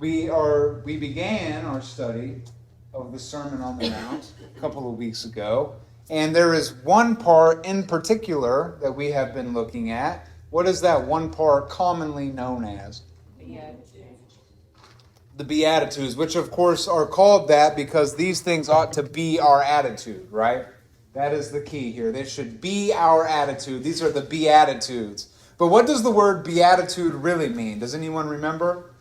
We began our study of the Sermon on the Mount a couple of weeks ago, and there is one part in particular that we have been looking at. What is that one part commonly known as? The Beatitudes, which of course are called that because these things ought to be our attitude, right? That is the key here. They should be our attitude. These are the Beatitudes. But what does the word beatitude really mean? Does anyone remember?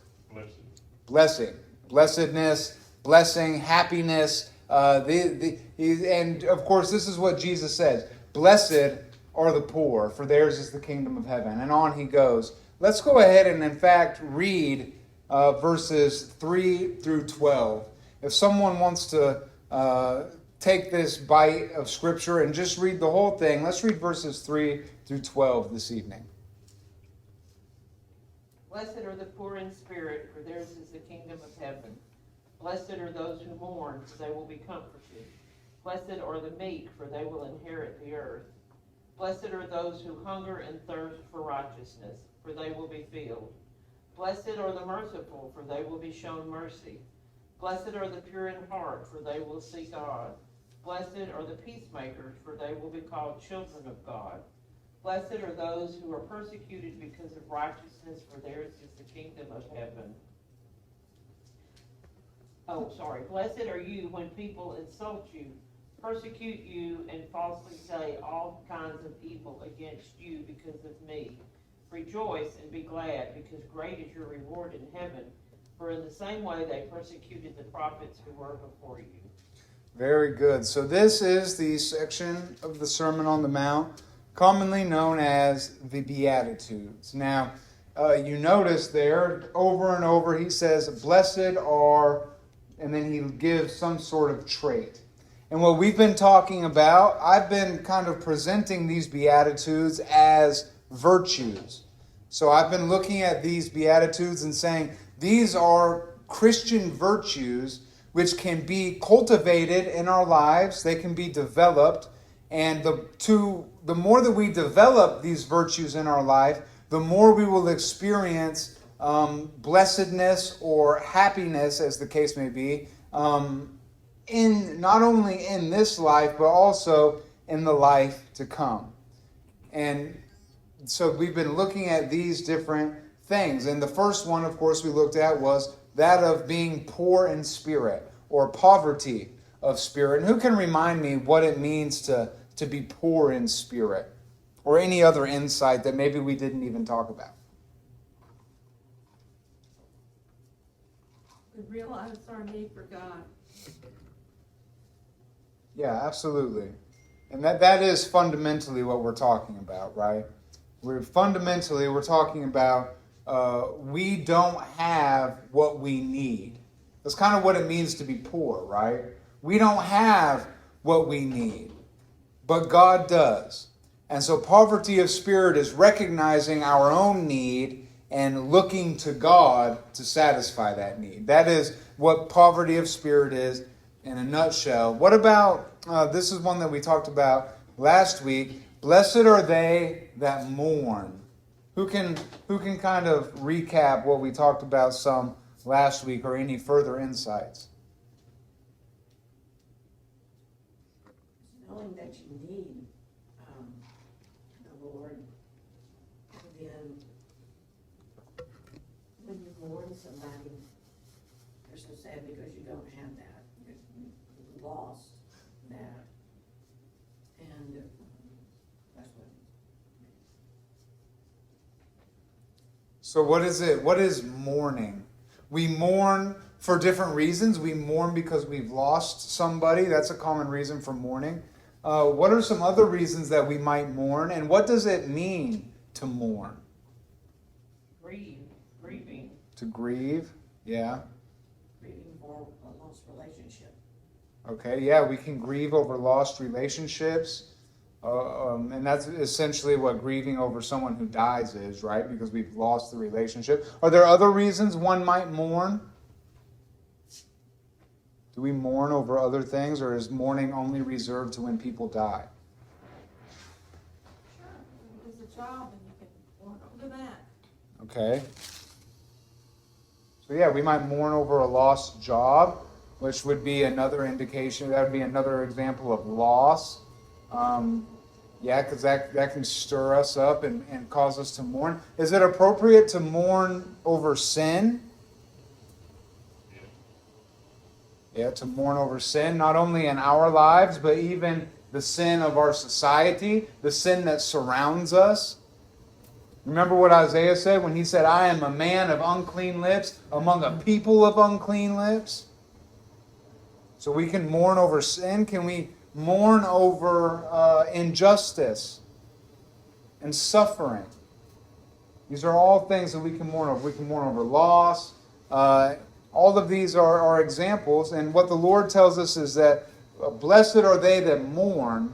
Blessing. Blessedness, blessing, happiness. And of course, this is what Jesus says. Blessed are the poor, for theirs is the kingdom of heaven. And on he goes. Let's go ahead and in fact read verses 3 through 12. If someone wants to take this bite of Scripture and just read the whole thing, let's read verses 3 through 12 this evening. Blessed are the poor in spirit, for theirs is the kingdom of heaven. Blessed are those who mourn, for they will be comforted. Blessed are the meek, for they will inherit the earth. Blessed are those who hunger and thirst for righteousness, for they will be filled. Blessed are the merciful, for they will be shown mercy. Blessed are the pure in heart, for they will see God. Blessed are the peacemakers, for they will be called children of God. Blessed are those who are persecuted because of righteousness, for theirs is the kingdom of heaven. Blessed are you when people insult you, persecute you, and falsely say all kinds of evil against you because of me. Rejoice and be glad, because great is your reward in heaven. For in the same way they persecuted the prophets who were before you. Very good. So this is the section of the Sermon on the Mount, commonly known as the Beatitudes. Now, you notice there, over and over, he says, blessed are, and then he gives some sort of trait. And what we've been talking about, I've been kind of presenting these Beatitudes as virtues. So I've been looking at these Beatitudes and saying, these are Christian virtues which can be cultivated in our lives. They can be developed. And the more that we develop these virtues in our life, the more we will experience blessedness or happiness, as the case may be, in not only in this life, but also in the life to come. And so we've been looking at these different things. And the first one, of course, we looked at was that of being poor in spirit, or poverty of spirit. And who can remind me what it means to be poor in spirit? Or any other insight that maybe we didn't even talk about? We realize our need for God. Yeah, absolutely. And that is fundamentally what we're talking about, right? We're talking about we don't have what we need. That's kind of what it means to be poor, right? We don't have what we need, but God does. And so poverty of spirit is recognizing our own need and looking to God to satisfy that need. That is what poverty of spirit is in a nutshell. What about, this is one that we talked about last week, blessed are they that mourn. Who can kind of recap what we talked about some last week, or any further insights? Knowing that you need the Lord, and then when you mourn somebody, you're so sad because you don't have that. You lost that. And that's what. So what is it? What is mourning? We mourn for different reasons. We mourn because we've lost somebody. That's a common reason for mourning. What are some other reasons that we might mourn? And what does it mean to mourn? Grieving. To grieve, yeah. Grieving for a lost relationship. Okay, yeah, we can grieve over lost relationships. And that's essentially what grieving over someone who dies is, right? Because we've lost the relationship. Are there other reasons one might mourn? Do we mourn over other things, or is mourning only reserved to when people die? Sure, it's a job and you can work over that. Okay. So yeah, we might mourn over a lost job, which would be another indication. That would be another example of loss. Yeah, because that can stir us up and cause us to mourn. Is it appropriate to mourn over sin? Yeah, to mourn over sin, not only in our lives, but even the sin of our society, the sin that surrounds us. Remember what Isaiah said when he said, I am a man of unclean lips among a people of unclean lips? So we can mourn over sin. Can we mourn over injustice and suffering? These are all things that we can mourn over. We can mourn over loss. All of these are examples. And what the Lord tells us is that blessed are they that mourn,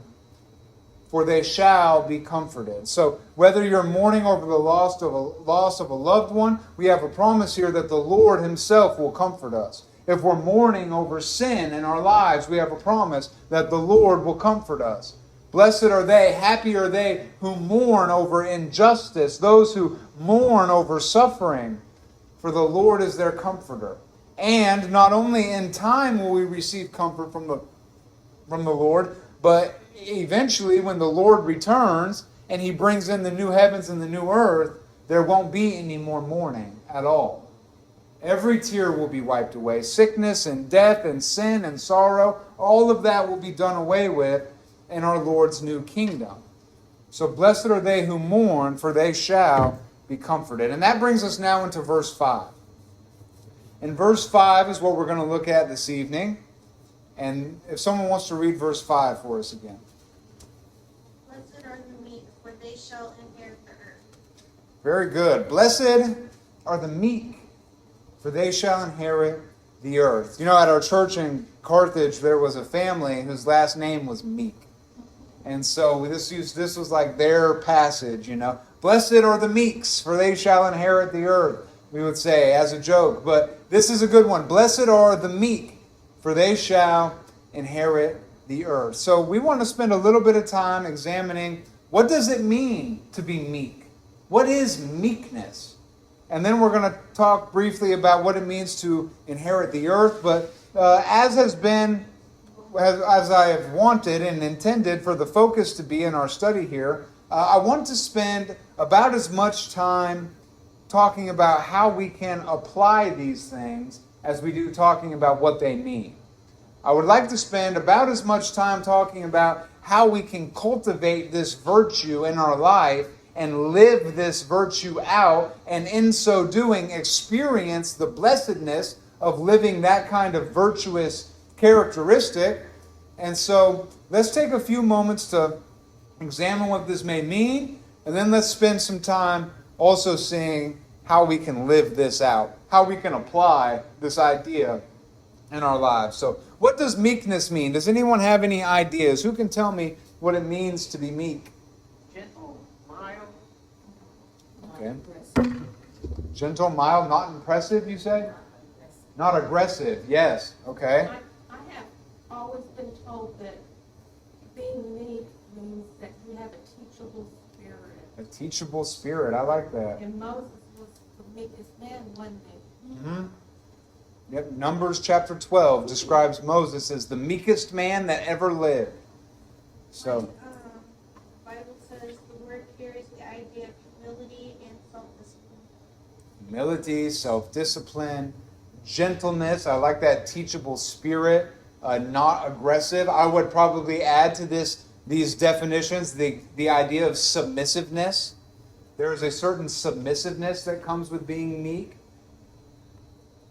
for they shall be comforted. So whether you're mourning over the loss of a loved one, we have a promise here that the Lord himself will comfort us. If we're mourning over sin in our lives, we have a promise that the Lord will comfort us. Blessed are they, happy are they who mourn over injustice, those who mourn over suffering, for the Lord is their comforter. And not only in time will we receive comfort from the Lord, but eventually when the Lord returns and he brings in the new heavens and the new earth, there won't be any more mourning at all. Every tear will be wiped away. Sickness and death and sin and sorrow, all of that will be done away with in our Lord's new kingdom. So blessed are they who mourn, for they shall be comforted. And that brings us now into verse 5. And verse 5 is what we're going to look at this evening. And if someone wants to read verse 5 for us again. Blessed are the meek, for they shall inherit the earth. Very good. Blessed are the meek, for they shall inherit the earth. You know, at our church in Carthage, there was a family whose last name was Meek. And so this was like their passage, you know. Blessed are the meeks, for they shall inherit the earth, we would say as a joke. But this is a good one. Blessed are the meek, for they shall inherit the earth. So we want to spend a little bit of time examining what does it mean to be meek? What is meekness? And then we're going to talk briefly about what it means to inherit the earth. But as I have wanted and intended for the focus to be in our study here, I want to spend about as much time talking about how we can apply these things as we do talking about what they mean. I would like to spend about as much time talking about how we can cultivate this virtue in our life and live this virtue out, and in so doing experience the blessedness of living that kind of virtuous characteristic. And so let's take a few moments to examine what this may mean, and then let's spend some time also seeing how we can live this out, how we can apply this idea in our lives. So what does meekness mean? Does anyone have any ideas? Who can tell me what it means to be meek? Gentle, mild. Okay. Gentle, mild, not impressive, you say? Not aggressive, yes. Okay. I have always been told that being meek means that you have a teachable spirit. A teachable spirit, I like that. And Moses was the meekest man one day. Mm-hmm. Yep. Numbers chapter 12 describes Moses as the meekest man that ever lived. So, Bible says the word carries the idea of humility and self-discipline. humility, self-discipline, gentleness. I like that teachable spirit, not aggressive. I would probably add to these definitions the idea of submissiveness. There is a certain submissiveness that comes with being meek.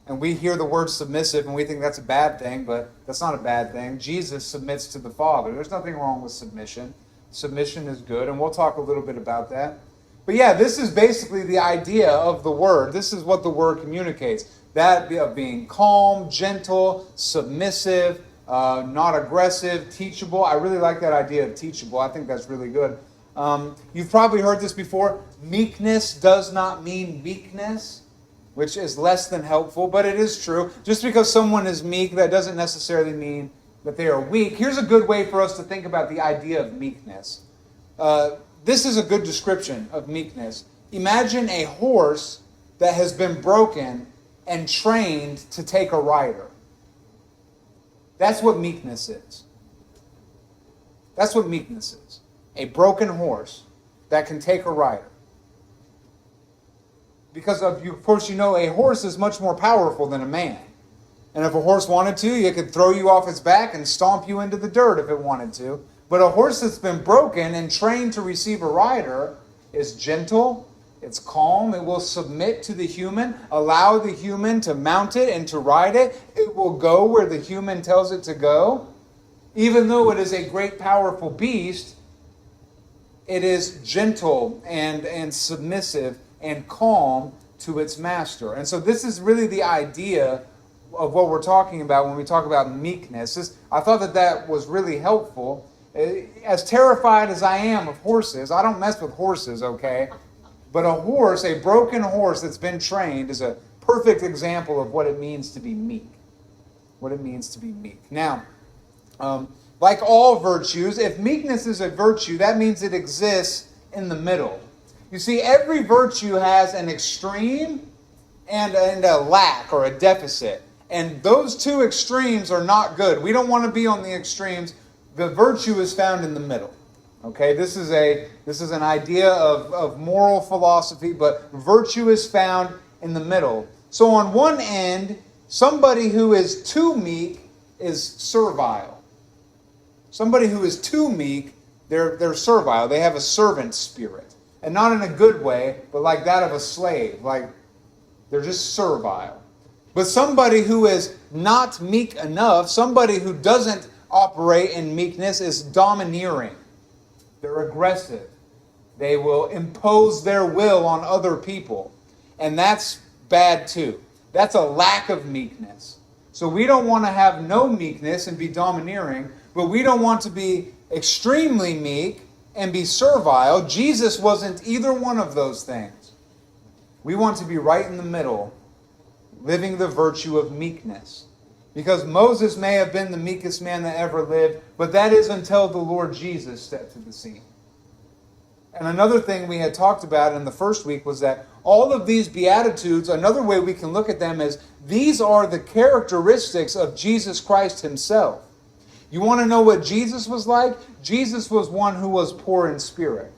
And we hear the word submissive and we think that's a bad thing, but that's not a bad thing. Jesus submits to the Father. There's nothing wrong with submission. Submission is good, and we'll talk a little bit about that. But yeah, this is basically the idea of the word. This is what the word communicates. That of being calm, gentle, submissive, not aggressive, teachable. I really like that idea of teachable. I think that's really good. You've probably heard this before. Meekness does not mean weakness, which is less than helpful, but it is true. Just because someone is meek, that doesn't necessarily mean that they are weak. Here's a good way for us to think about the idea of meekness. This is a good description of meekness. Imagine a horse that has been broken and trained to take a rider. That's what meekness is. That's what meekness is. A broken horse that can take a rider. Because of course, a horse is much more powerful than a man. And if a horse wanted to, it could throw you off its back and stomp you into the dirt if it wanted to. But a horse that's been broken and trained to receive a rider is gentle, it's calm, it will submit to the human, allow the human to mount it and to ride it. It will go where the human tells it to go. Even though it is a great, powerful beast, it is gentle and submissive and calm to its master. And so this is really the idea of what we're talking about when we talk about meekness. I thought that was really helpful. As terrified as I am of horses, I don't mess with horses, okay? But a horse, a broken horse that's been trained, is a perfect example of what it means to be meek. What it means to be meek. Now, like all virtues, if meekness is a virtue, that means it exists in the middle. You see, every virtue has an extreme and a lack or a deficit. And those two extremes are not good. We don't want to be on the extremes. The virtue is found in the middle. Okay, this is an idea of moral philosophy, but virtue is found in the middle. So on one end, somebody who is too meek is servile. Somebody who is too meek, they're servile. They have a servant spirit. And not in a good way, but like that of a slave. Like they're just servile. But somebody who is not meek enough, somebody who doesn't operate in meekness, is domineering. They're aggressive. They will impose their will on other people. And that's bad too. That's a lack of meekness. So we don't want to have no meekness and be domineering, but we don't want to be extremely meek and be servile. Jesus wasn't either one of those things. We want to be right in the middle, living the virtue of meekness. Because Moses may have been the meekest man that ever lived, but that is until the Lord Jesus stepped to the scene. And another thing we had talked about in the first week was that all of these Beatitudes, another way we can look at them is these are the characteristics of Jesus Christ himself. You want to know what Jesus was like? Jesus was one who was poor in spirit.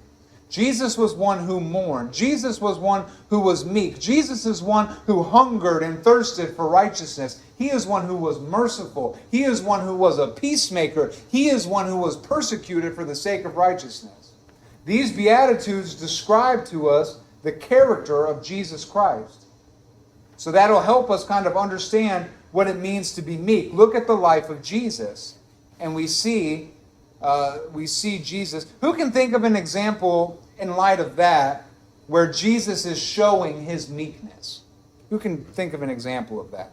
Jesus was one who mourned. Jesus was one who was meek. Jesus is one who hungered and thirsted for righteousness. He is one who was merciful. He is one who was a peacemaker. He is one who was persecuted for the sake of righteousness. These Beatitudes describe to us the character of Jesus Christ. So that'll help us kind of understand what it means to be meek. Look at the life of Jesus, and we see Jesus. Who can think of an example in light of that where Jesus is showing his meekness? Who can think of an example of that?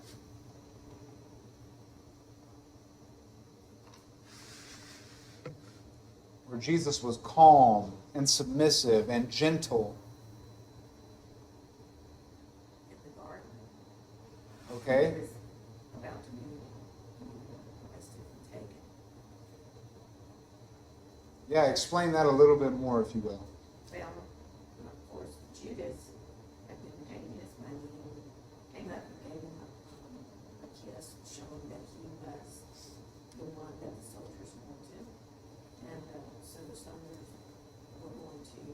Where Jesus was calm and submissive and gentle. In the garden. Okay? He was about to be arrested and taken. Yeah, explain that a little bit more, if you will. Well, of course, Judas had been paying his money and came up and gave him a kiss, showing that he was the one that the soldiers wanted. And so the soldiers were going to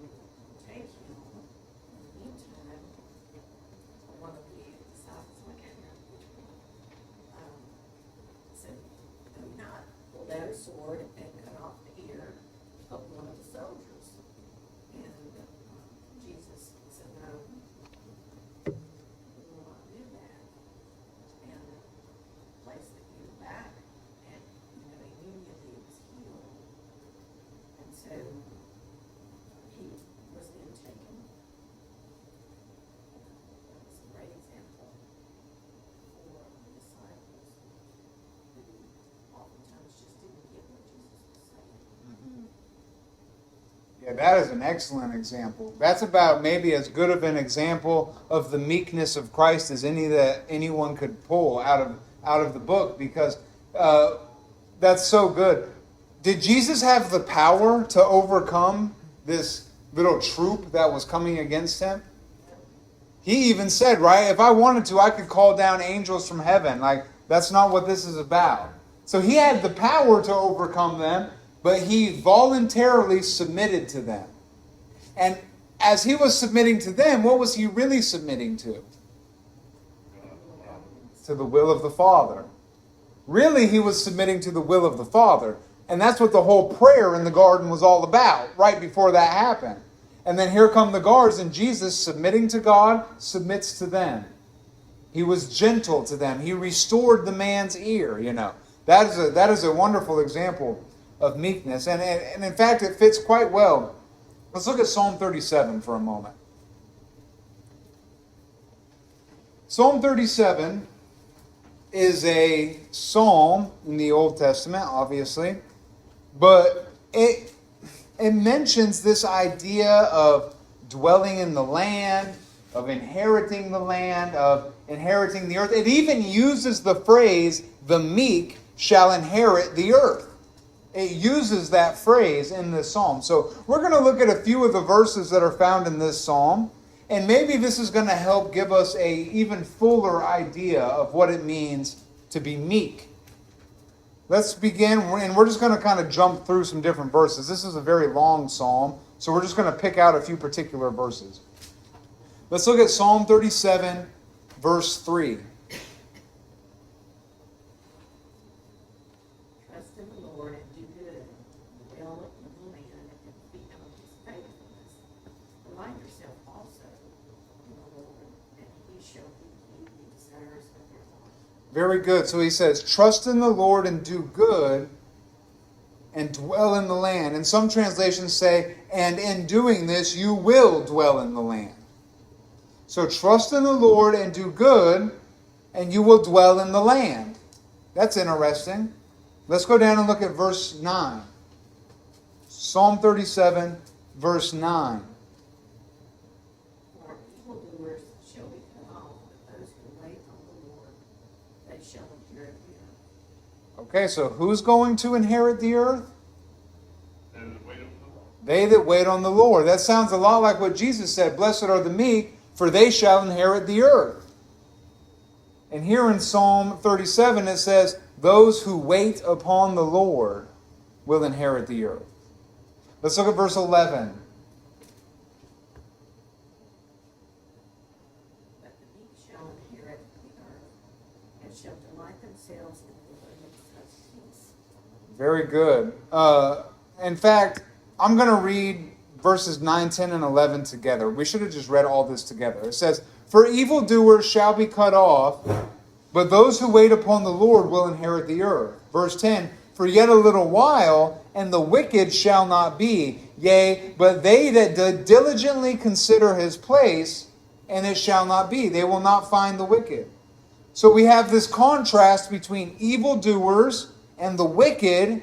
take him. In the meantime, one of the disciples went in said, "Do not pull out a sword and cut off the ear of one of the soldiers." And Jesus said, "No, we will not do that." And placed the ear back, and immediately it was healed. And so he was then taken. That was a great example for the disciples who oftentimes just didn't get what Jesus was saying. Yeah, that is an excellent example. That's about maybe as good of an example of the meekness of Christ as any that anyone could pull out of the book, because that's so good. Did Jesus have the power to overcome this little troop that was coming against him? He even said, right, if I wanted to, I could call down angels from heaven. Like, that's not what this is about. So he had the power to overcome them, but he voluntarily submitted to them. And as he was submitting to them, what was he really submitting to? To the will of the Father. Really, he was submitting to the will of the Father. And that's what the whole prayer in the garden was all about, right before that happened. And then here come the guards, and Jesus, submitting to God, submits to them. He was gentle to them. He restored the man's ear, you know. That is a wonderful example of meekness. And in fact, it fits quite well. Let's look at Psalm 37 for a moment. Psalm 37 is a psalm in the Old Testament, obviously. But it mentions this idea of dwelling in the land, of inheriting the land, of inheriting the earth. It even uses the phrase, the meek shall inherit the earth. It uses that phrase in this psalm. So we're going to look at a few of the verses that are found in this psalm. And maybe this is going to help give us an even fuller idea of what it means to be meek. Let's begin, and we're just going to kind of jump through some different verses. This is a very long psalm, so we're just going to pick out a few particular verses. Let's look at Psalm 37, verse 3. Trust in the Lord and do good, dwell in the land and feed on his faithfulness. Delight yourself also in the Lord, and he shall give you the desires of your heart. Very good. So he says, trust in the Lord and do good, and dwell in the land. And some translations say, and in doing this, you will dwell in the land. So trust in the Lord and do good, and you will dwell in the land. That's interesting. Let's go down and look at verse 9. Psalm 37, verse 9. For evildoers shall be cut off, but those who wait on the Lord, they shall inherit the earth. Okay, so who's going to inherit the earth? They that wait on the Lord. They that wait on the Lord. That sounds a lot like what Jesus said. Blessed are the meek, for they shall inherit the earth. And here in Psalm 37 it says, those who wait upon the Lord will inherit the earth. Let's look at verse 11. But the meek shall inherit the earth, and shall delight themselves in the abundance of peace. Very good. In fact, I'm going to read verses 9, 10, and 11 together. We should have just read all this together. It says, for evildoers shall be cut off, but those who wait upon the Lord will inherit the earth. Verse 10, for yet a little while, and the wicked shall not be. Yea, but they that diligently consider his place, and it shall not be. They will not find the wicked. So we have this contrast between evildoers and the wicked,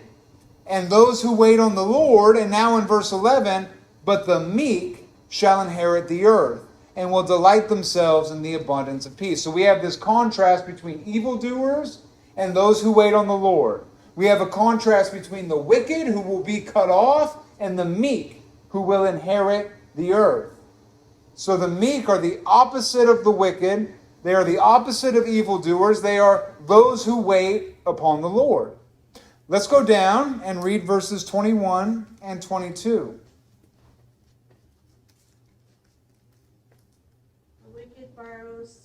and those who wait on the Lord. And now in verse 11, but the meek shall inherit the earth, and will delight themselves in the abundance of peace. So we have this contrast between evildoers and those who wait on the Lord. We have a contrast between the wicked, who will be cut off, and the meek, who will inherit the earth. So the meek are the opposite of the wicked. They are the opposite of evildoers. They are those who wait upon the Lord. Let's go down and read verses 21 and 22. The wicked borrows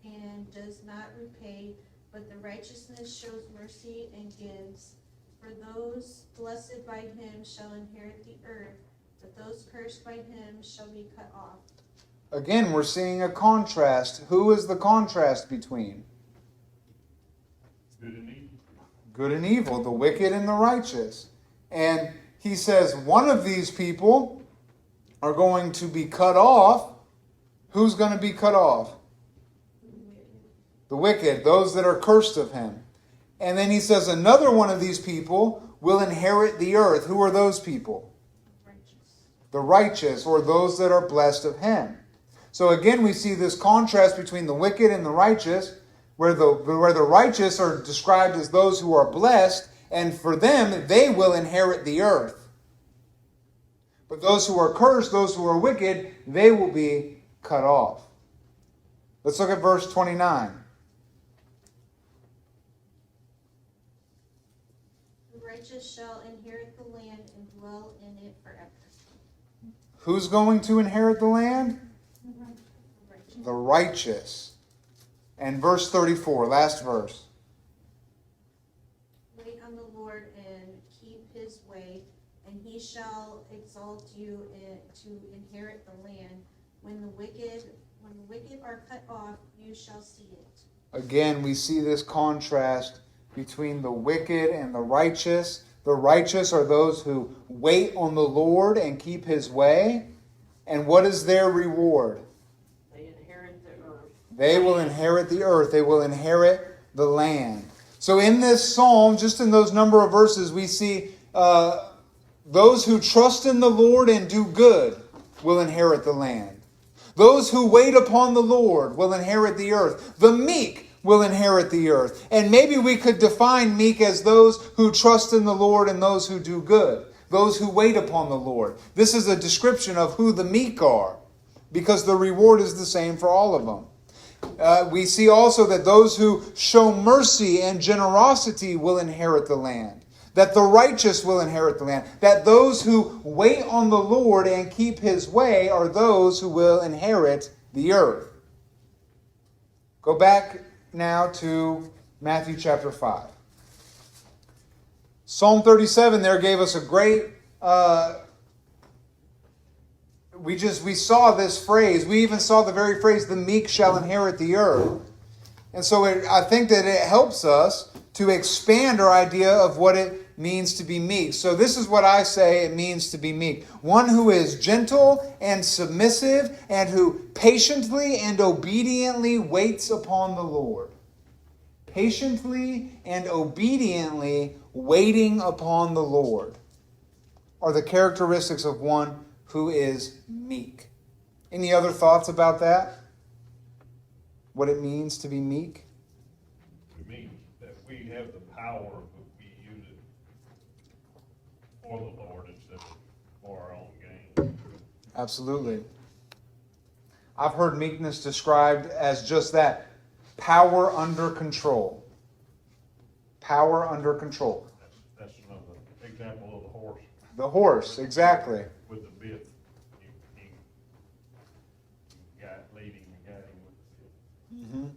and does not repay, but the righteousness shows mercy and gives. For those blessed by him shall inherit the earth, but those cursed by him shall be cut off. Again, we're seeing a contrast. Who is the contrast between? Good and evil. Good and evil, the wicked and the righteous. And he says one of these people are going to be cut off. Who's going to be cut off? The wicked, those that are cursed of him. And then he says another one of these people will inherit the earth. Who are those people? The righteous, or those that are blessed of him. So again, we see this contrast between the wicked and the righteous, where the righteous are described as those who are blessed, and for them, they will inherit the earth. But those who are cursed, those who are wicked, they will be cut off. Let's look at verse 29. The righteous shall inherit the land and dwell in it forever. Who's going to inherit the land? The righteous. And verse 34, last verse. Wait on the Lord and keep his way, and he shall exalt you to inherit the land. When the wicked are cut off, you shall see it. Again, we see this contrast between the wicked and the righteous. The righteous are those who wait on the Lord and keep his way. And what is their reward? They inherit the earth. They will inherit the earth. They will inherit the land. So in this psalm, just in those number of verses, we see those who trust in the Lord and do good will inherit the land. Those who wait upon the Lord will inherit the earth. The meek will inherit the earth. And maybe we could define meek as those who trust in the Lord and those who do good. Those who wait upon the Lord. This is a description of who the meek are, because the reward is the same for all of them. We see also that those who show mercy and generosity will inherit the land. That the righteous will inherit the land. That those who wait on the Lord and keep his way are those who will inherit the earth. Go back now to Matthew chapter 5. Psalm 37 there gave us a great... We saw this phrase. We even saw the very phrase, the meek shall inherit the earth. And so I think that it helps us to expand our idea of what it means to be meek. So this is what I say it means to be meek. One who is gentle and submissive and who patiently and obediently waits upon the Lord. Patiently and obediently waiting upon the Lord are the characteristics of one who is meek. Any other thoughts about that? What it means to be meek? It means that we have the power, but we use it for the Lord instead of for our own gain. Absolutely. I've heard meekness described as just that. Power under control. Power under control. That's another example of the horse The horse, exactly. with the bit. He got leading and got him with the bit.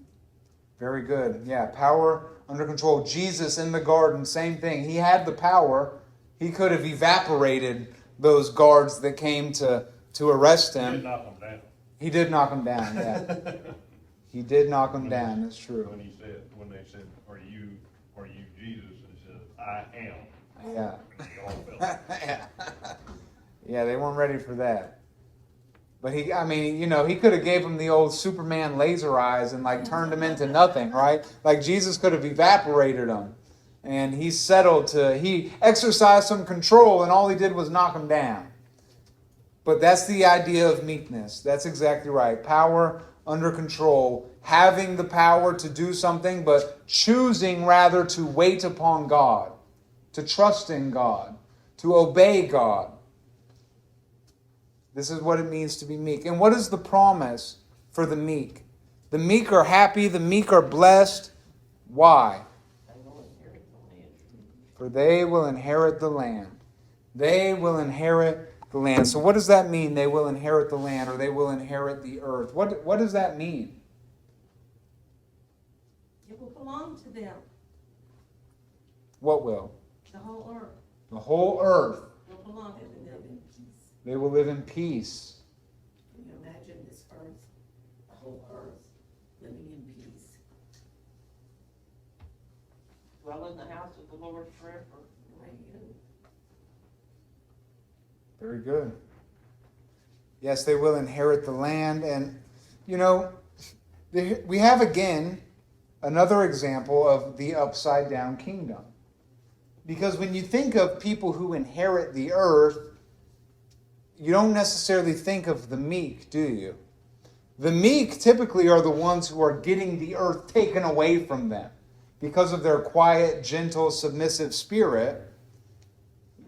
Very good. Yeah, power under control. Jesus in the garden, same thing. He had the power. He could have evaporated those guards that came to arrest He did him. knock him down. He did knock them down, yeah. He did knock them down, that's true. When they said, are you Jesus? He said, I am. Yeah. And they all fell. Yeah. Yeah, they weren't ready for that. But he could have gave him the old Superman laser eyes and turned him into nothing, right? Like Jesus could have evaporated him. And he exercised some control and all he did was knock him down. But that's the idea of meekness. That's exactly right. Power under control, having the power to do something, but choosing rather to wait upon God, to trust in God, to obey God. This is what it means to be meek. And what is the promise for the meek? The meek are happy, the meek are blessed. Why? They will inherit the land. For they will inherit the land. They will inherit the land. So what does that mean? They will inherit the land, or they will inherit the earth. What does that mean? It will belong to them, What will? the whole earth The whole earth. will belong to them. They will live in peace. Can you imagine this earth, the whole earth, living in peace? Dwell in the house of the Lord forever. Right, you. Very good. Yes, they will inherit the land. And, we have again another example of the upside down kingdom. Because when you think of people who inherit the earth, you don't necessarily think of the meek, do you? The meek typically are the ones who are getting the earth taken away from them. Because of their quiet, gentle, submissive spirit,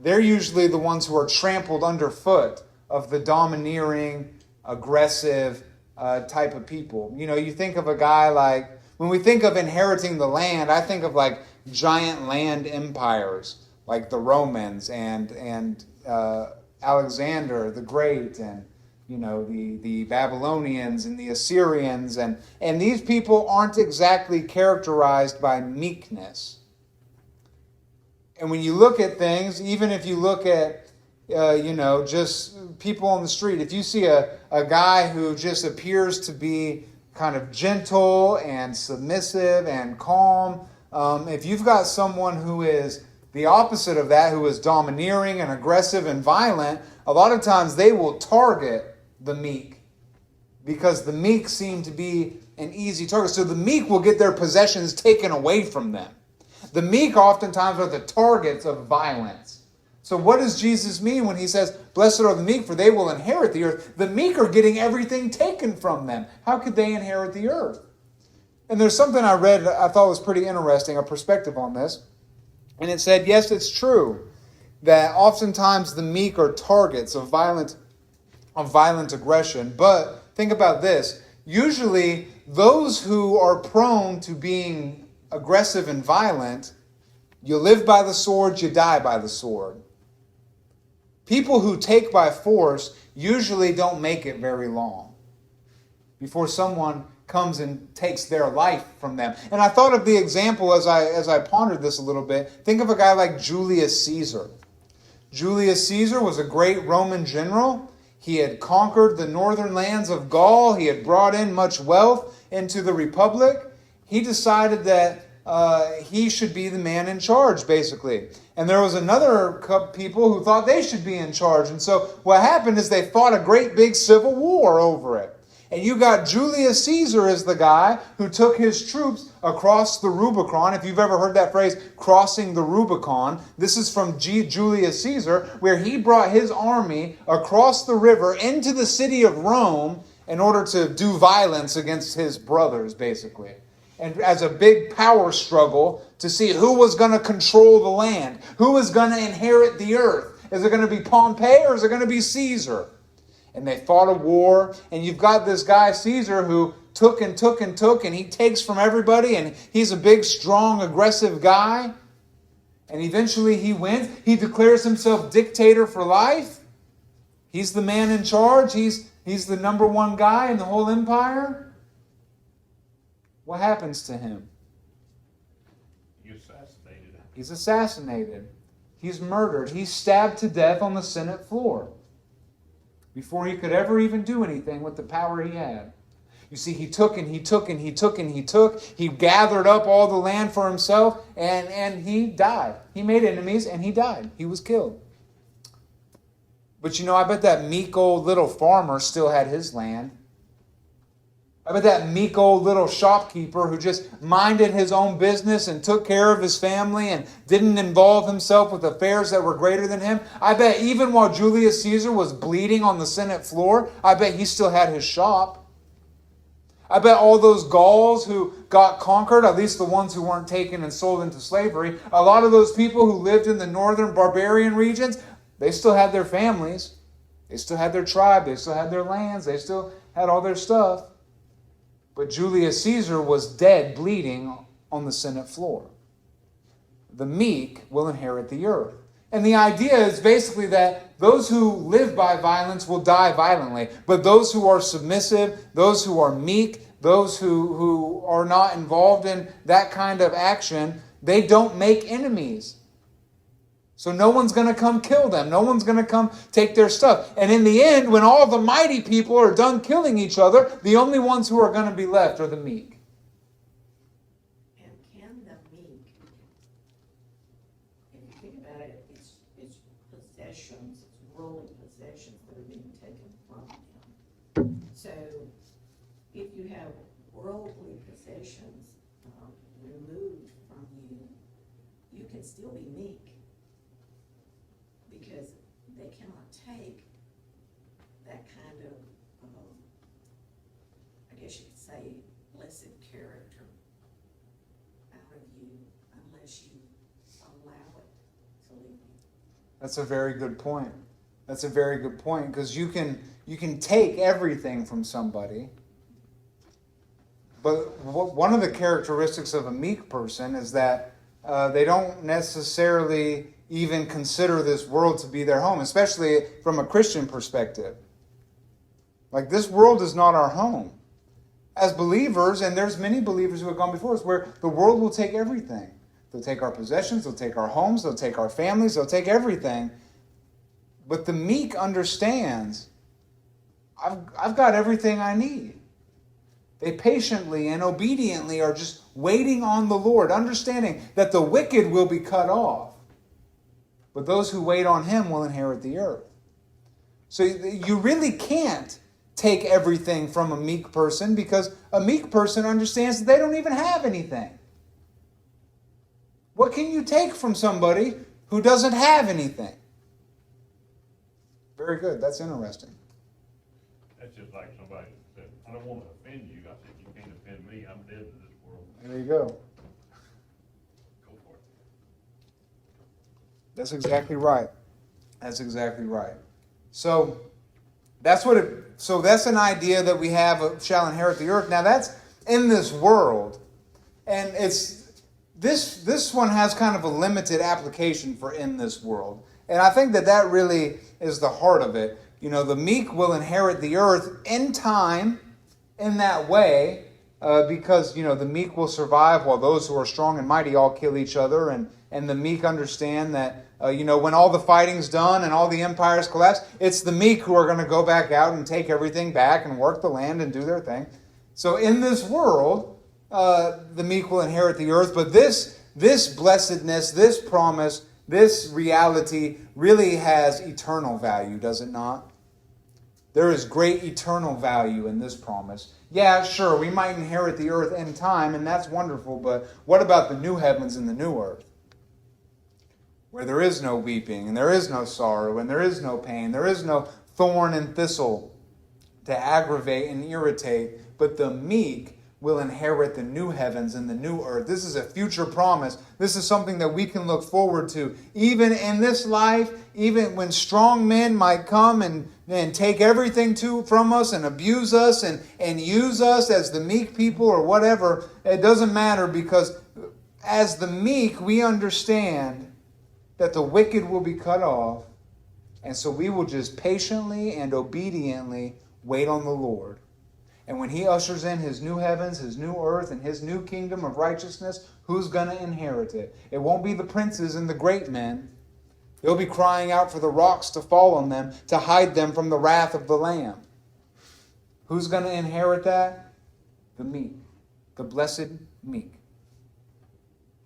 they're usually the ones who are trampled underfoot of the domineering, aggressive, type of people. You know, you think of a guy like, when we think of inheriting the land, I think of like giant land empires, like the Romans and Alexander the Great, and you know, the Babylonians and the Assyrians, and these people aren't exactly characterized by meekness. And when you look at things, even if you look at, just people on the street, if you see a guy who just appears to be kind of gentle and submissive and calm, if you've got someone who is the opposite of that, who is domineering and aggressive and violent, a lot of times they will target the meek, because the meek seem to be an easy target. So the meek will get their possessions taken away from them. The meek oftentimes are the targets of violence. So what does Jesus mean when he says, blessed are the meek, for they will inherit the earth? The meek are getting everything taken from them. How could they inherit the earth? And there's something I read that I thought was pretty interesting, a perspective on this. And it said, yes, it's true that oftentimes the meek are targets of violent aggression. But think about this. Usually those who are prone to being aggressive and violent, you live by the sword, you die by the sword. People who take by force usually don't make it very long before someone comes and takes their life from them. And I thought of the example as I pondered this a little bit. Think of a guy like Julius Caesar. Julius Caesar was a great Roman general. He had conquered the northern lands of Gaul. He had brought in much wealth into the Republic. He decided that he should be the man in charge, basically. And there was another couple people who thought they should be in charge. And so what happened is they fought a great big civil war over it. And you got Julius Caesar as the guy who took his troops across the Rubicon. If you've ever heard that phrase, crossing the Rubicon, this is from Julius Caesar, where he brought his army across the river into the city of Rome in order to do violence against his brothers, basically. And as a big power struggle to see who was going to control the land, who was going to inherit the earth. Is it going to be Pompey or is it going to be Caesar? And they fought a war, and you've got this guy, Caesar, who took, and he takes from everybody, and he's a big, strong, aggressive guy. And eventually he wins. He declares himself dictator for life. He's the man in charge. He's the number one guy in the whole empire. What happens to him? He's assassinated. He's murdered. He's stabbed to death on the Senate floor before he could ever even do anything with the power he had. You see, he took. He gathered up all the land for himself, and he died. He made enemies, and he died. He was killed. But I bet that meek old little farmer still had his land. I bet that meek old little shopkeeper who just minded his own business and took care of his family and didn't involve himself with affairs that were greater than him, I bet even while Julius Caesar was bleeding on the Senate floor, I bet he still had his shop. I bet all those Gauls who got conquered, at least the ones who weren't taken and sold into slavery, a lot of those people who lived in the northern barbarian regions, they still had their families. They still had their tribe. They still had their lands. They still had all their stuff. But Julius Caesar was dead, bleeding on the Senate floor. The meek will inherit the earth. And the idea is basically that those who live by violence will die violently. But those who are submissive, those who are meek, those who are not involved in that kind of action, they don't make enemies. So no one's going to come kill them. No one's going to come take their stuff. And in the end, when all the mighty people are done killing each other, the only ones who are going to be left are the meek. And can the meek, if you think about it, it's possessions, it's worldly possessions that are being taken from them. So if you have worldly possessions removed from you, you can still be meek. Because they cannot take that kind of, I guess you could say, blessed character out of you unless you allow it to leave you. That's a very good point. That's a very good point, because you can take everything from somebody, But one of the characteristics of a meek person is that they don't necessarily even consider this world to be their home, especially from a Christian perspective. Like, this world is not our home. As believers, and there's many believers who have gone before us, where the world will take everything. They'll take our possessions, they'll take our homes, they'll take our families, they'll take everything. But the meek understands, I've got everything I need. They patiently and obediently are just waiting on the Lord, understanding that the wicked will be cut off. But those who wait on him will inherit the earth. So you really can't take everything from a meek person, because a meek person understands that they don't even have anything. What can you take from somebody who doesn't have anything? Very good. That's interesting. That's just like somebody said, I don't want to offend you. I said, you can't offend me. I'm dead to this world. There you go. Go for it. That's exactly right. That's exactly right. So that's an idea that we have of shall inherit the earth. Now that's in this world, and this one has kind of a limited application for in this world. And I think that really is the heart of it. You know, the meek will inherit the earth in time, in that way, because, you know, the meek will survive while those who are strong and mighty all kill each other. And the meek understand that, when all the fighting's done and all the empires collapse, it's the meek who are going to go back out and take everything back and work the land and do their thing. So in this world, the meek will inherit the earth. But this blessedness, this promise, this reality really has eternal value, does it not? There is great eternal value in this promise. Yeah, sure, we might inherit the earth in time, and that's wonderful, but what about the new heavens and the new earth? Where there is no weeping, and there is no sorrow, and there is no pain, there is no thorn and thistle to aggravate and irritate, but the meek will inherit the new heavens and the new earth. This is a future promise. This is something that we can look forward to. Even in this life, even when strong men might come and take everything from us and abuse us and use us as the meek people or whatever, it doesn't matter, because as the meek, we understand that the wicked will be cut off, and so we will just patiently and obediently wait on the Lord. And when he ushers in his new heavens, his new earth, and his new kingdom of righteousness, who's going to inherit it? It won't be the princes and the great men. They'll be crying out for the rocks to fall on them, to hide them from the wrath of the Lamb. Who's going to inherit that? The meek. The blessed meek.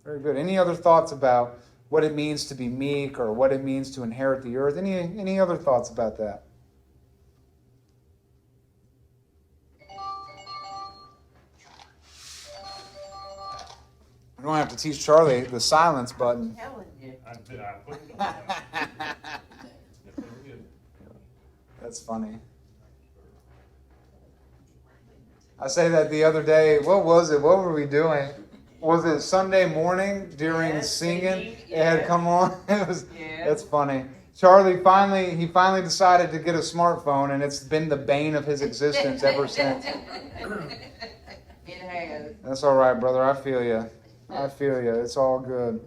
Very good. Any other thoughts about what it means to be meek, or what it means to inherit the earth? Any other thoughts about that? I don't have to teach Charlie the silence button. I'm telling you. I put it on that. That's funny. I say that the other day. What was it? What were we doing? Was it Sunday morning during Yes, singing? singing, It had yes. come on. It was. Yes. That's funny. Charlie finally decided to get a smartphone, and it's been the bane of his existence ever since. It has. That's all right, brother. I feel you. It's all good.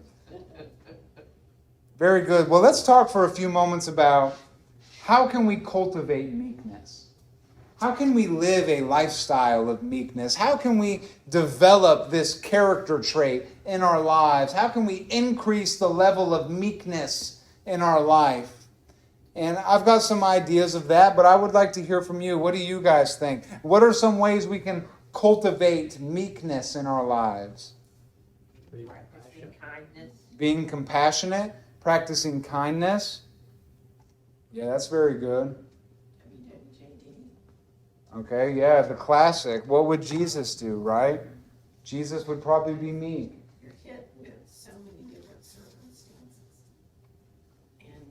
Very good. Well, let's talk for a few moments about how can we cultivate meekness? How can we live a lifestyle of meekness? How can we develop this character trait in our lives? How can we increase the level of meekness in our life? And I've got some ideas of that, but I would like to hear from you. What do you guys think? What are some ways we can cultivate meekness in our lives? Practicing kindness. Being compassionate, practicing kindness. Yeah, that's very good. Okay, yeah, the classic. What would Jesus do, right? Jesus would probably be meek. You're hit with so many different circumstances. And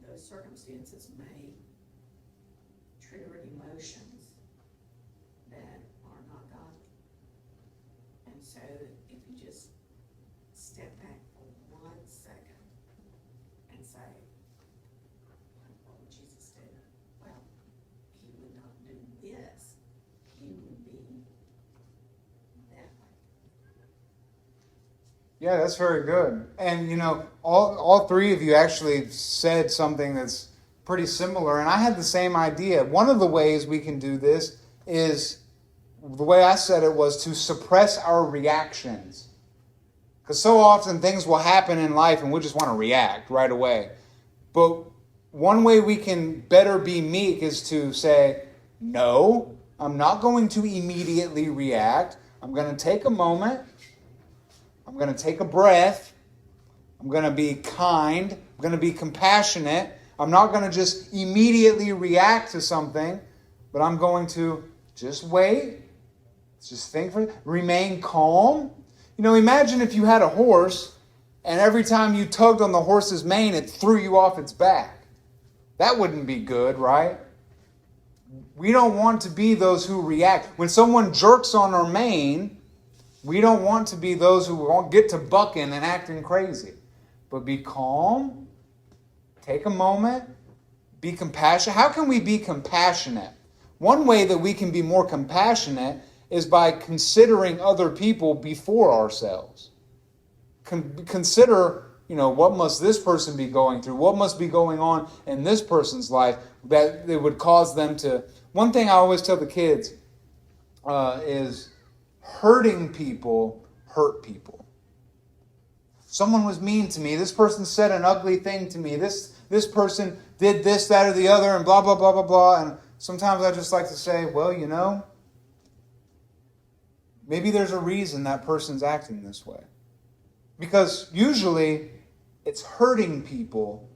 those circumstances may trigger emotions that are not godly. And so if you just step back for 1 second and say, what would Jesus do? Well, he would not do this. He would be Yeah, that's very good. And all three of you actually said something that's pretty similar, and I had the same idea. One of the ways we can do this is, the way I said it was to suppress our reactions. Because so often things will happen in life and we just want to react right away. But one way we can better be meek is to say, no, I'm not going to immediately react. I'm going to take a moment. I'm going to take a breath. I'm going to be kind. I'm going to be compassionate. I'm not going to just immediately react to something, but I'm going to just wait. Just think for it. Remain calm. Imagine if you had a horse and every time you tugged on the horse's mane, it threw you off its back. That wouldn't be good, right? We don't want to be those who react. When someone jerks on our mane, we don't want to be those who won't get to bucking and acting crazy. But be calm. Take a moment. Be compassionate. How can we be compassionate? One way that we can be more compassionate is by considering other people before ourselves. Consider, what must this person be going through? What must be going on in this person's life that it would cause them to... One thing I always tell the kids is hurting people hurt people. Someone was mean to me. This person said an ugly thing to me. This person did this, that, or the other, and blah, blah, blah, blah, blah. And sometimes I just like to say, well, maybe there's a reason that person's acting this way. Because usually it's hurting people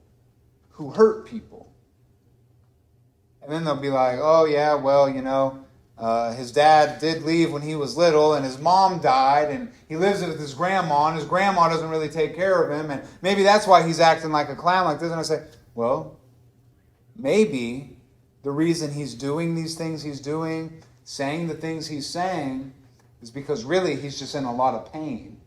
who hurt people. And then they'll be like, oh yeah, well, his dad did leave when he was little and his mom died and he lives with his grandma and his grandma doesn't really take care of him and maybe that's why he's acting like a clown like this. And I say, well, maybe the reason he's doing these things he's doing, saying the things he's saying, is because really he's just in a lot of pain.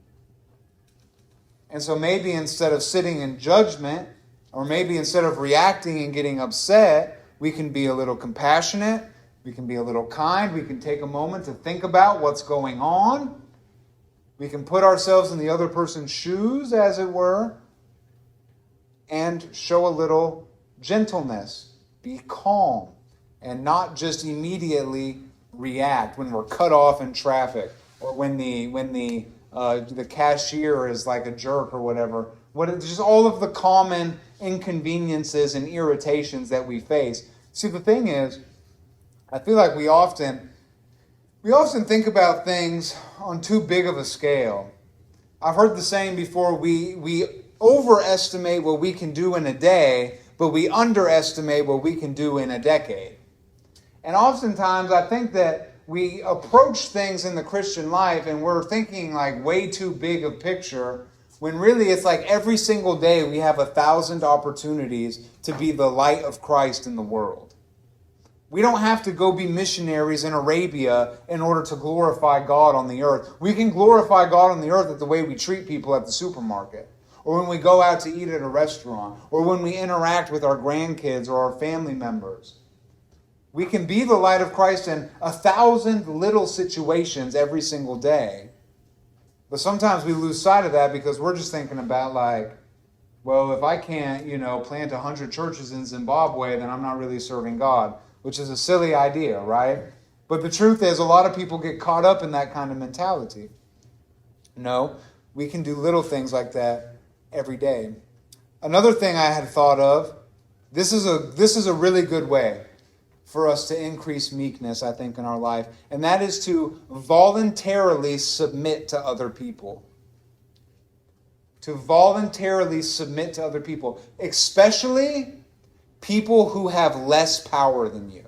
And so maybe instead of sitting in judgment, or maybe instead of reacting and getting upset, we can be a little compassionate, we can be a little kind, we can take a moment to think about what's going on. We can put ourselves in the other person's shoes, as it were, and show a little gentleness. Be calm, and not just immediately react when we're cut off in traffic, or when the cashier is like a jerk or whatever. Just all of the common inconveniences and irritations that we face. See, the thing is, I feel like we often think about things on too big of a scale. I've heard the saying before, we overestimate what we can do in a day, but we underestimate what we can do in a decade. And oftentimes I think that we approach things in the Christian life and we're thinking like way too big a picture, when really it's like every single day we have 1,000 opportunities to be the light of Christ in the world. We don't have to go be missionaries in Arabia in order to glorify God on the earth. We can glorify God on the earth at the way we treat people at the supermarket, or when we go out to eat at a restaurant, or when we interact with our grandkids or our family members. We can be the light of Christ in 1,000 little situations every single day. But sometimes we lose sight of that because we're just thinking about like, well, if I can't, plant 100 churches in Zimbabwe, then I'm not really serving God, which is a silly idea, right? But the truth is, a lot of people get caught up in that kind of mentality. No, we can do little things like that every day. Another thing I had thought of, this is a really good way for us to increase meekness, I think, in our life, and that is to voluntarily submit to other people. To voluntarily submit to other people, especially people who have less power than you.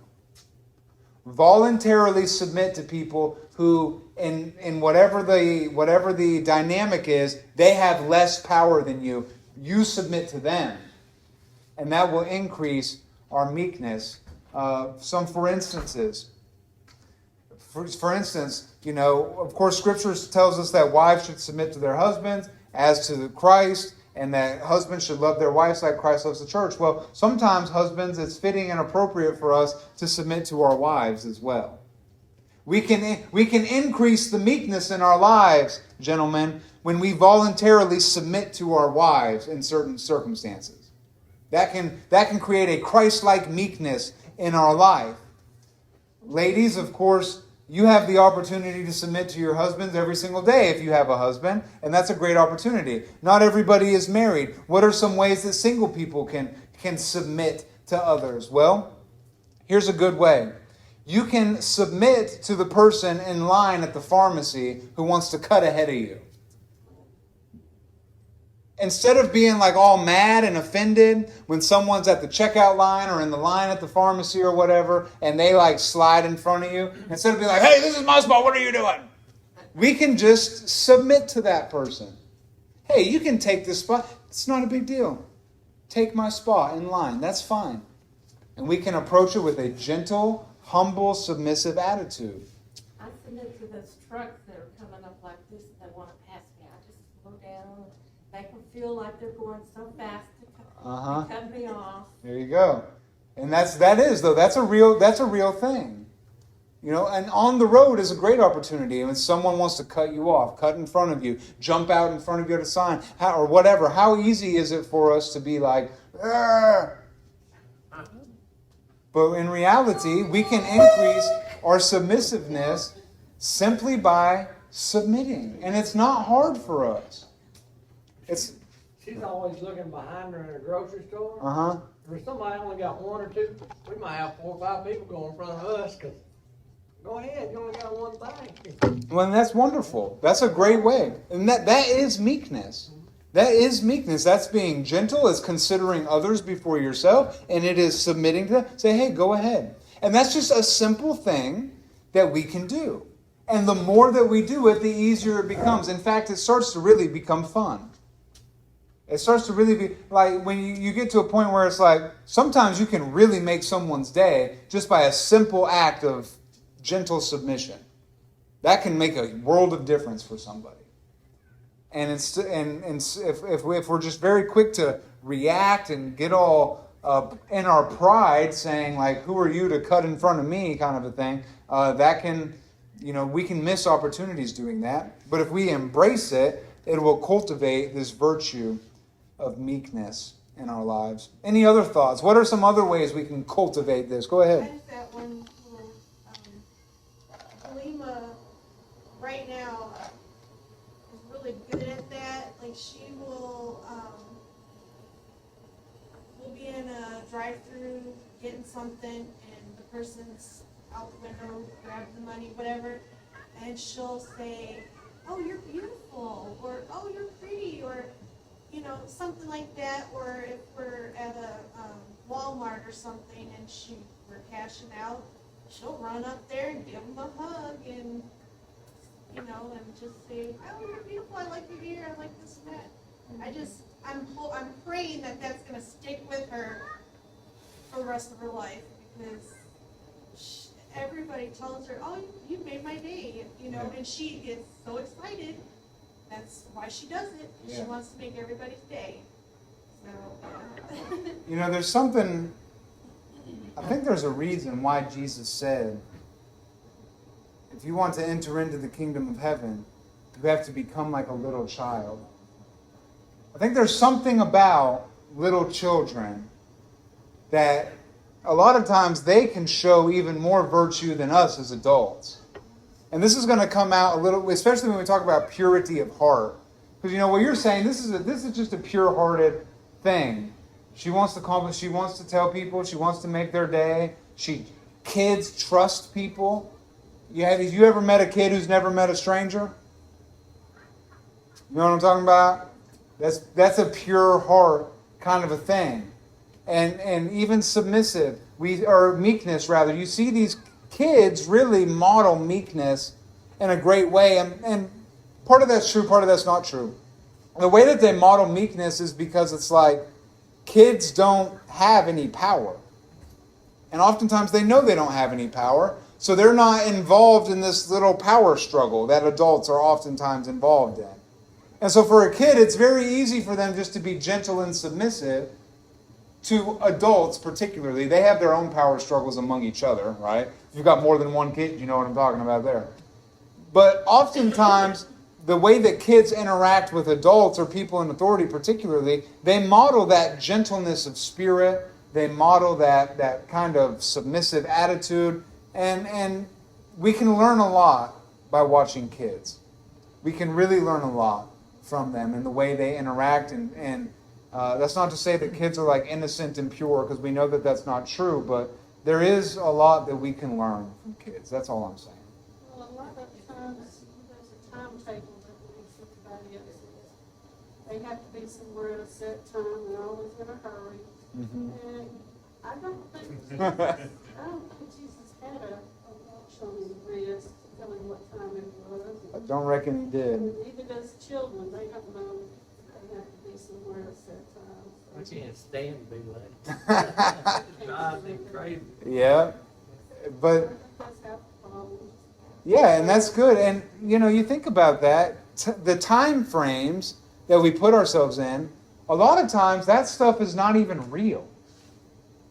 Voluntarily submit to people who, in whatever the dynamic is, they have less power than you. You submit to them, and that will increase our meekness. Some for instances. For instance, of course, Scripture tells us that wives should submit to their husbands as to Christ, and that husbands should love their wives like Christ loves the church. Well, sometimes husbands, it's fitting and appropriate for us to submit to our wives as well. We can increase the meekness in our lives, gentlemen, when we voluntarily submit to our wives in certain circumstances. That can create a Christ-like meekness in our life. Ladies, of course, you have the opportunity to submit to your husbands every single day if you have a husband, and that's a great opportunity. Not everybody is married. What are some ways that single people can submit to others? Well, here's a good way. You can submit to the person in line at the pharmacy who wants to cut ahead of you. Instead of being like all mad and offended when someone's at the checkout line or in the line at the pharmacy or whatever, and they like slide in front of you, instead of being like, hey, this is my spot, what are you doing? We can just submit to that person. Hey, you can take this spot. It's not a big deal. Take my spot in line. That's fine. And we can approach it with a gentle, humble, submissive attitude. I submit to those trucks that are coming up like this and they want to pass me. I just slow down. They can feel like they're going so fast to cut me off. There you go. And that's a real thing. You know, and on the road is a great opportunity. And when someone wants to cut you off, cut in front of you, jump out in front of you at a sign, or whatever, how easy is it for us to be like, argh! But in reality, we can increase our submissiveness simply by submitting. And it's not hard for us. She's always looking behind her in a grocery store. Uh-huh. If somebody only got one or two, we might have 4 or 5 people go in front of us, because go ahead, you only got one thing. Well, that's wonderful. That's a great way. And that is meekness. That is meekness. That's being gentle. It's considering others before yourself. And it is submitting to them. Say, hey, go ahead. And that's just a simple thing that we can do. And the more that we do it, the easier it becomes. In fact, it starts to really become fun. It starts to really be like when you get to a point where it's like sometimes you can really make someone's day just by a simple act of gentle submission. That can make a world of difference for somebody. And if we're just very quick to react and get all in our pride, saying like, "Who are you to cut in front of me?" kind of a thing, that can, we can miss opportunities doing that. But if we embrace it, it will cultivate this virtue of meekness in our lives. Any other thoughts? What are some other ways we can cultivate this? Go I ahead. just that one little, Halima right now is really good at that. Like she will we'll be in a drive-through getting something and the person's out the window, grab the money, whatever, and she'll say, "Oh, you're beautiful," or "Oh, you're pretty," or something like that. Or if we're at a Walmart or something and we're cashing out, she'll run up there and give them a hug and and just say, "Oh, you're beautiful. I like your hair. I like this and that." I'm praying that that's gonna stick with her for the rest of her life, because everybody tells her, "Oh, you made my day," and she gets so excited. That's why she does it. She wants to make everybody's day. So, There's something, I think there's a reason why Jesus said, if you want to enter into the kingdom of heaven, you have to become like a little child. I think there's something about little children that a lot of times they can show even more virtue than us as adults. And this is going to come out a little, especially when we talk about purity of heart. Because what you're saying, this is just a pure-hearted thing. She wants to accomplish, she wants to tell people, she wants to make their day. Kids trust people. Have you ever met a kid who's never met a stranger? You know what I'm talking about? That's a pure heart kind of a thing. And even submissive, meekness rather. You see these kids really model meekness in a great way. And part of that's true, part of that's not true. The way that they model meekness is because it's like kids don't have any power. And oftentimes they know they don't have any power. So they're not involved in this little power struggle that adults are oftentimes involved in. And so for a kid, it's very easy for them just to be gentle and submissive to adults particularly, they have their own power struggles among each other, right? If you've got more than one kid, you know what I'm talking about there. But oftentimes, the way that kids interact with adults or people in authority particularly, they model that gentleness of spirit, they model that kind of submissive attitude, and we can learn a lot by watching kids. We can really learn a lot from them and the way they interact, and that's not to say that kids are like innocent and pure, because we know that that's not true, but there is a lot that we can learn from kids. That's all I'm saying. Well, a lot of times, there's a timetable that we everybody else is. They have to be somewhere at a set time, they're always in a hurry. And I don't think Jesus had a watch on his wrist to tell him what time it was. I don't reckon he did. And even as children, they don't know they have to be somewhere at a set time. I can't stand to be late. Drives me crazy. Yeah, but That's half the problem. yeah, and that's good. And you think about that, the time frames that we put ourselves in, a lot of times that stuff is not even real,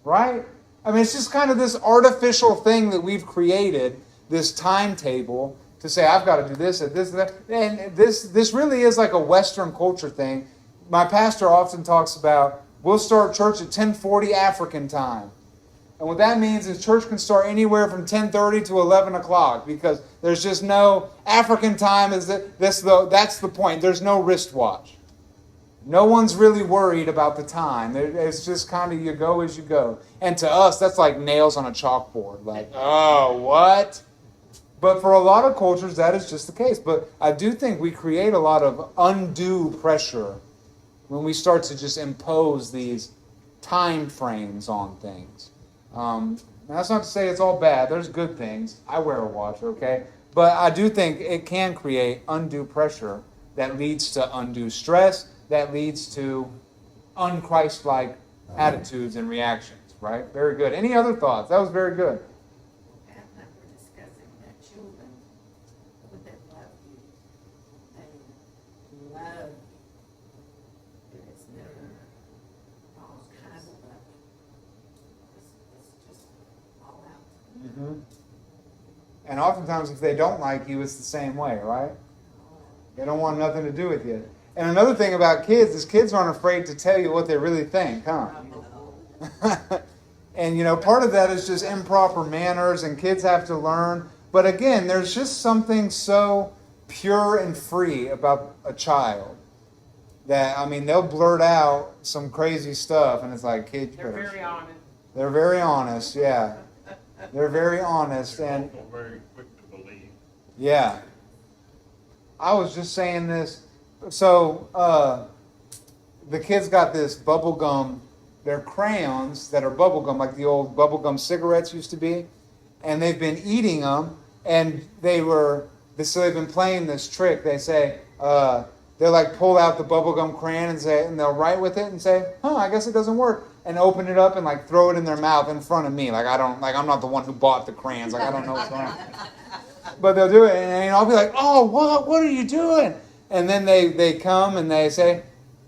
right? I mean, it's just kind of this artificial thing that we've created, this timetable to say, I've got to do this and this and that. And this really is like a Western culture thing. My pastor often talks about, we'll start church at 10:40 African time. And what that means is church can start anywhere from 10:30 to 11 o'clock, because there's just no African time. That's the point. There's no wristwatch. No one's really worried about the time. It's just kind of you go as you go. And to us, that's like nails on a chalkboard. Like, oh, what? But for a lot of cultures, that is just the case. But I do think we create a lot of undue pressure when we start to just impose these time frames on things. That's not to say it's all bad. There's good things. I wear a watch, okay? But I do think it can create undue pressure that leads to undue stress, that leads to un-Christ-like attitudes and reactions, right? Very good. Any other thoughts? That was very good. Pat and I were discussing that children would that love you. They love you. There is never all kinds of love. It's just all out. Mm-hmm. And oftentimes, if they don't like you, it's the same way, right? They don't want nothing to do with you. And another thing about kids is kids aren't afraid to tell you what they really think, huh? And, part of that is just improper manners, and kids have to learn. But again, there's just something so pure and free about a child that, they'll blurt out some crazy stuff, and it's like, kids, They're very honest. They're very honest, yeah. They're very honest, and Also very quick to believe. yeah. I was just saying this. So, the kids got this bubble gum. They're crayons that are bubble gum, like the old bubble gum cigarettes used to be. And they've been eating them, and so they've been playing this trick. They say, they'll like pull out the bubble gum crayon and they'll write with it and say, I guess it doesn't work. And open it up and like throw it in their mouth in front of me. I'm not the one who bought the crayons. I don't know what's going on. But they'll do it, and I'll be like, oh, what are you doing? And then they come and they say,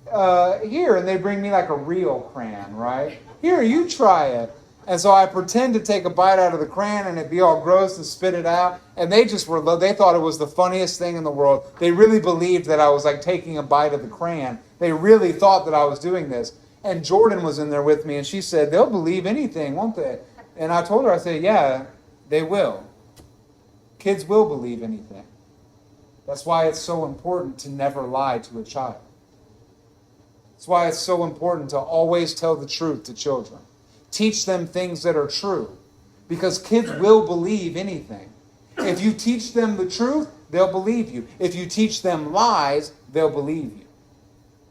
here, and they bring me like a real crayon, right? Here, you try it. And so I pretend to take a bite out of the crayon, and it'd be all gross and spit it out. And they thought it was the funniest thing in the world. They really believed that I was like taking a bite of the crayon. They really thought that I was doing this. And Jordan was in there with me, and she said, they'll believe anything, won't they? And I told her, I said, yeah, they will. Kids will believe anything. That's why it's so important to never lie to a child. That's why it's so important to always tell the truth to children. Teach them things that are true, because kids will believe anything. If you teach them the truth, they'll believe you. If you teach them lies, they'll believe you.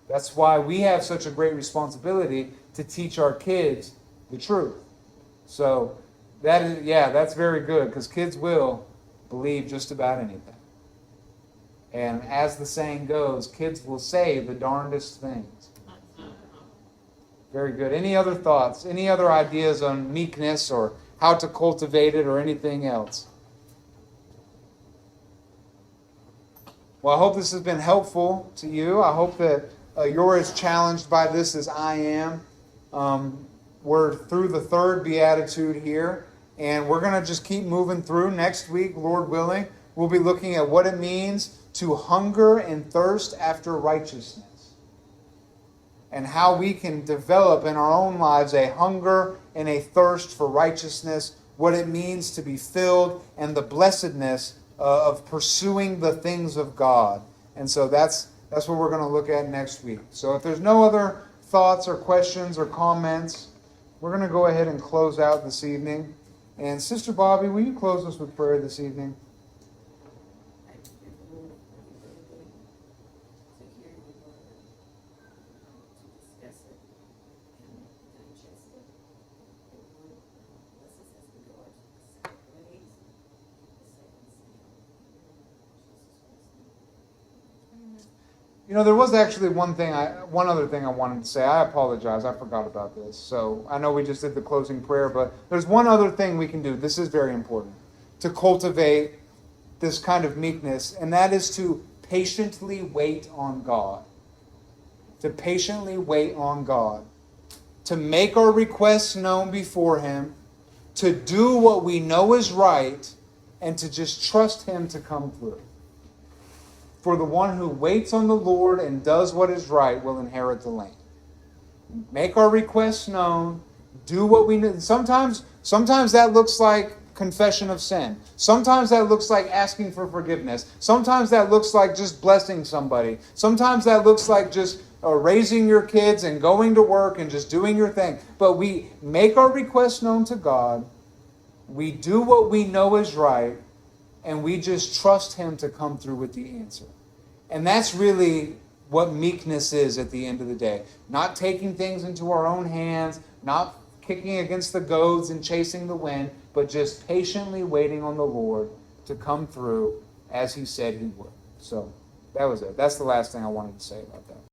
That's why we have such a great responsibility to teach our kids the truth. So that's very good, because kids will believe just about anything. And as the saying goes, kids will say the darndest things. Very good. Any other thoughts? Any other ideas on meekness or how to cultivate it or anything else? Well, I hope this has been helpful to you. I hope that you're as challenged by this as I am. We're through the third beatitude here, and we're going to just keep moving through. Next week, Lord willing, we'll be looking at what it means to hunger and thirst after righteousness, and how we can develop in our own lives a hunger and a thirst for righteousness, what it means to be filled, and the blessedness of pursuing the things of God. And so that's what we're going to look at next week. So if there's no other thoughts or questions or comments, we're going to go ahead and close out this evening. And Sister Bobby, will you close us with prayer this evening? You know, there was actually one other thing I wanted to say. I apologize. I forgot about this. So I know we just did the closing prayer, but there's one other thing we can do. This is very important to cultivate this kind of meekness, and that is to patiently wait on God. To patiently wait on God. To make our requests known before Him. To do what we know is right, and to just trust Him to come through. For the one who waits on the Lord and does what is right will inherit the land. Make our requests known. Do what we need. Sometimes that looks like confession of sin. Sometimes that looks like asking for forgiveness. Sometimes that looks like just blessing somebody. Sometimes that looks like just raising your kids and going to work and just doing your thing. But we make our requests known to God. We do what we know is right. And we just trust Him to come through with the answer. And that's really what meekness is at the end of the day. Not taking things into our own hands, not kicking against the goads and chasing the wind, but just patiently waiting on the Lord to come through as He said He would. So that was it. That's the last thing I wanted to say about that.